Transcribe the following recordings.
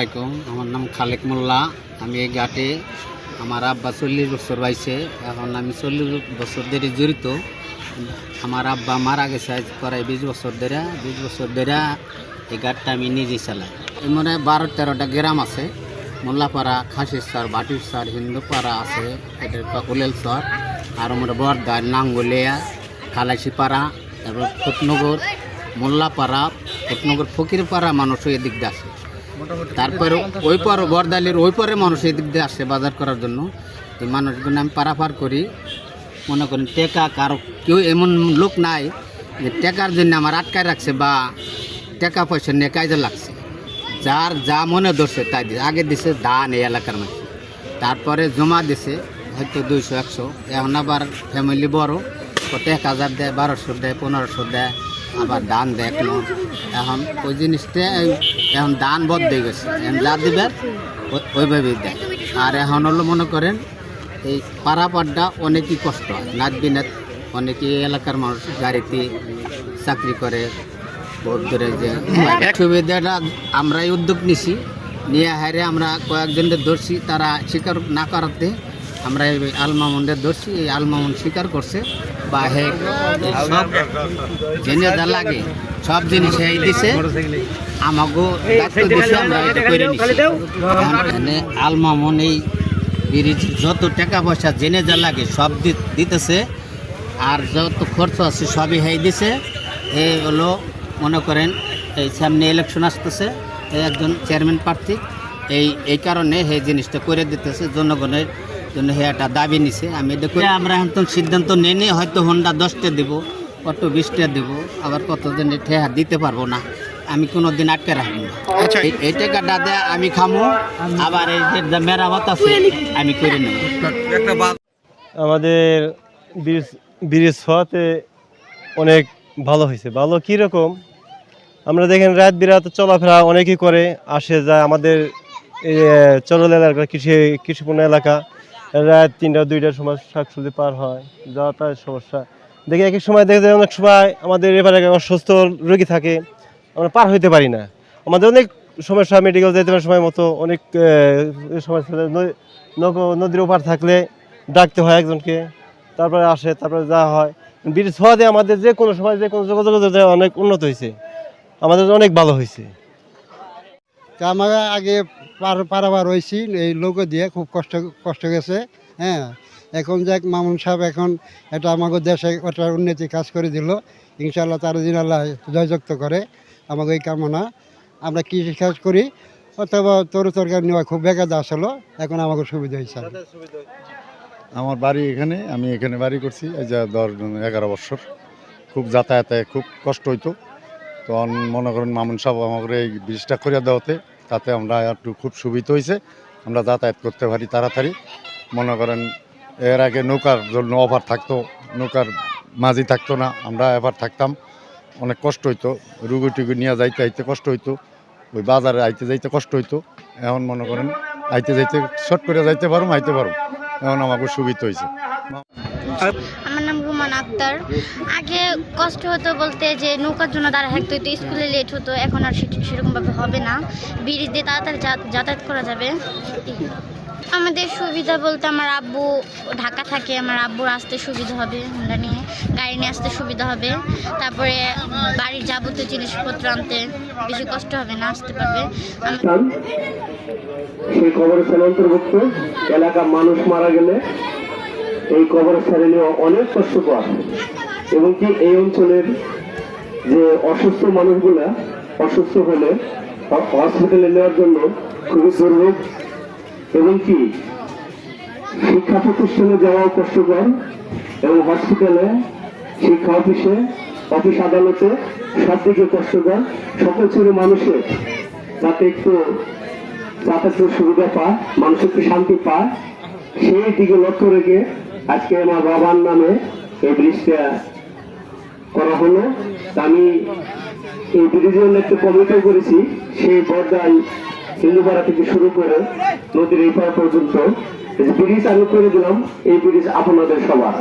আলাইকুম। আমার নাম খালেক মোল্লা। আমি এই ঘাটে আমার আব্বা 40 বছর বয়সে, এখন আমি 40 বছর ধরে জড়িত। আমার আব্বা মারা গেছে আজ প্রায় 20 বছর ধরে। এই ঘাটটা আমি নিজেই চালাই। এই মনে 12-13টা গ্রাম আছে। মোল্লাপাড়া, খাসিরচর, বাটিরচর, হিন্দুপাড়া আছে, এটা উলেলচর, আর মনে বরদার, নাঙ্গলিয়া, খালাসিপাড়া, তারপর ফুটনগর, মোল্লাপাড়া, ফুটনগর, ফকিরপাড়া মানুষও এদিক দিয়ে আসে। তারপরে ওই পর বরদালির ওই পরে মানুষ এদিক দিয়ে আসে বাজার করার জন্য। এই মানুষগুলো আমি পারাপার করি। মনে করেন টেকা কারো কেউ এমন লোক নাই যে টেকার জন্য আমার আটকায় রাখছে বা টাকা পয়সা নিয়ে কাজে লাগছে। যার যা মনে ধরছে তাই দিছে। আগে দিছে ধান এই এলাকার মানুষ, তারপরে জমা দিছে হয়তো 200-100। এখন আবার ফ্যামিলি বড়, কত 1000 দেয়, 1200 দেয়, 1500 দেয়, আবার ধান দেয়। এখন ওই জিনিসটা এখন ধান বদ্ধ হয়ে গেছে। এখন যা দিবে ওইভাবেই দেয়। আর এখন হলো মনে করেন এই পারাপাড়টা অনেকই কষ্ট হয়। নাচ বিনাত অনেকে এলাকার মানুষ গাড়িতে চাকরি করে বহুত দূরে। যে সুবিধাটা আমরাই উদ্যোগ নিছি, নিয়ে হারে আমরা কয়েকজনদের ধরছি। তারা স্বীকার না করাতে আমরা এই আলমামুনদের ধরছি। এই আলমামুন স্বীকার করছে বা হে সব জেনে যা লাগে সব জিনিস এই দিছে, আমাকেও দায়িত্ব দিছে, আমরা এটা করে নিচ্ছি। আলমামুন এই ব্রিজ যত টাকা পয়সা জেনে যা লাগে সব দিতেছে, আর যত খরচ আছে সবই হেই দিছে। এই হলো মনে করেন এই সামনে ইলেকশন আসতেছে, একজন চেয়ারম্যান প্রার্থী, এই কারণে এই জিনিসটা করে দিতেছে। জনগণের জন্য একটা দাবি নিছে। আমি এটা করে আমরা এখন সিদ্ধান্ত নিয়ে হয়তো হোন্ডা 10টা দেব, কত 20টা দেব, আবার কতজন ঠেহা দিতে পারবো না। আমি কোনো দিন আটকে রাখবো না। এই টাকাটা দেয় আমি খামো, আবার এই যে মেরামত আছে আমি করে নেব। আমাদের ব্রিজ হওয়াতে অনেক ভালো হয়েছে। ভালো কীরকম, আমরা দেখেন রাত বিরাত চলাফেরা অনেকেই করে, আসে যায়। আমাদের এই চরল এলাকা, কৃষিপূর্ণ এলাকা, রাত 3টা-2টার সময় শাকসবজি পার হয়, যাতায়াতের সমস্যা দেখি। এক সময় দেখা যায় অনেক সময় আমাদের এবারে অসুস্থ রোগী থাকে, আমরা পার হইতে পারি না। আমাদের অনেক সমস্যা, মেডিকেল যেতে পারার সময় মতো অনেক সমস্যা। নদীর ওপার থাকলে ডাকতে হয় একজনকে, তারপরে আসে, তারপরে যাওয়া হয়। ব্রিজ হওয়াতে আমাদের যে কোনো সময় যে কোনো যোগাযোগ অনেক উন্নত হয়েছে, আমাদের অনেক ভালো হয়েছে। আমার আগে পারাবার হয়েছি এই লোক দিয়ে খুব কষ্ট গেছে। হ্যাঁ, এখন যাক মামুন সাহেব এখন এটা আমাকে দেশে ওটা উন্নতি কাজ করে দিল। ইনশাআল্লাহ তার দিন আল্লাহ জয়যুক্ত করে। আমাকে এই কামনা। আমরা কৃষি কাজ করি, অথবা তরকারি নেওয়া খুব বেকার আসলো, এখন আমাকে সুবিধা হয়েছে। আমার বাড়ি এখানে, আমি এখানে বাড়ি করছি এই যে 10-11 বছর। খুব যাতায়াতে খুব কষ্ট হইতো। তখন মনে করেন মামুন সাহেব আমাদের এই ব্রিজটা করে দেওয়াতে তাতে আমরা একটু খুব সুবিধা হয়েছে। আমরা যাতায়াত করতে পারি তাড়াতাড়ি। মনে করেন এর আগে নৌকার জন্য অফার থাকতো, নৌকার মাঝি থাকতো না, আমরা এবার থাকতাম, অনেক কষ্ট হইতো। রুগী টুগি নিয়ে যাইতে কষ্ট হইতো, ওই বাজারে আইতে যাইতে কষ্ট হইতো। এখন মনে করেন আইতে যাইতে শর্ট করে যাইতে পারো, আইতে পারো, এখন আমাকে সুবিধা হয়েছে। আমার নাম রুমান আক্তার। আগে কষ্ট হতো বলতে যে নৌকার জন্য দাঁড়া থাকতে হতো, স্কুলে লেট হতো। এখন আর সেরকমভাবে হবে না, ব্রিজ দিয়ে তাড়াতাড়ি যাতায়াত করা যাবে। আমাদের সুবিধা বলতে আমার আব্বু ঢাকা থাকে, আমার আব্বুর আসতে সুবিধা হবে, হোন্ডা নিয়ে গাড়ি নিয়ে আসতে সুবিধা হবে। তারপরে বাড়ির যাবতীয় জিনিসপত্র আনতে বেশি কষ্ট হবে না, আসতে পারবে। সেই কবরস্থান অন্তর্ভুক্ত এলাকার মানুষ মারা গেলে এই কবরস্থানে নিয়ে অনেক কষ্ট পায়, এবং কি এই অঞ্চলের যে অসুস্থ মানুষগুলা অসুস্থ হলে হসপিটালে নেওয়ার জন্য খুবই দুর্ভোগ, এবং কি শিক্ষা প্রতিষ্ঠানে যাওয়াও কষ্টকর, এবং হসপিটালে, শিক্ষা অফিস আদালতে সব দিকে কষ্টকর। সকল শ্রেণীর মানুষের যাতে একটু যাতায়াতের সুবিধা পায়, মানুষ একটু শান্তি পায়, সেই দিকে লক্ষ্য রেখে আজকে আমার বাবার নামে এই ব্রিজটা করা হলো। আমি এই ব্রিজের একটা কমিটিও করেছি। সেই বর্দায় হিন্দুপাড়া থেকে শুরু করে নদীর এই পাড়া পর্যন্ত ব্রিজ আমি করে দিলাম। এই ব্রিজ আপনাদের সবার,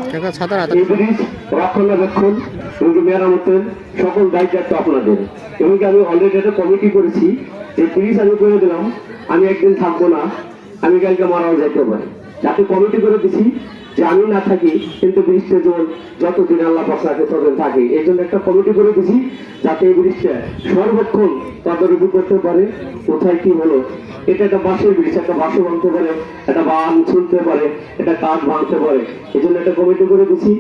এই ব্রিজ রক্ষণাবেক্ষণ এবং মেরামতের সকল দায়িত্ব আপনাদের। এবং আমি অলরেডি একটা কমিটি করেছি, এই ব্রিজ আমি করে দিলাম, আমি একদিন থাকবো না, আমি কালকে মারাও যেতে পারি, যাতে কমিটি করে দিছি যে আমি না থাকি কিন্তু ব্রিজটা যেমন যতদিন আল্লাহ পাক রাখে ততদিন থাকে, এই জন্য একটা কমিটি করে দিছি যাতে এই ব্রিজটা সর্বক্ষণ তদারকি করতে পারে কোথায় কি হলো। এটা একটা বাঁশের ব্রিজ, একটা বাঁশও ভাঙতে পারে, একটা বান ছুলতে পারে, একটা কাঠ ভাঙতে পারে, এই জন্য একটা কমিটি করে দিছি।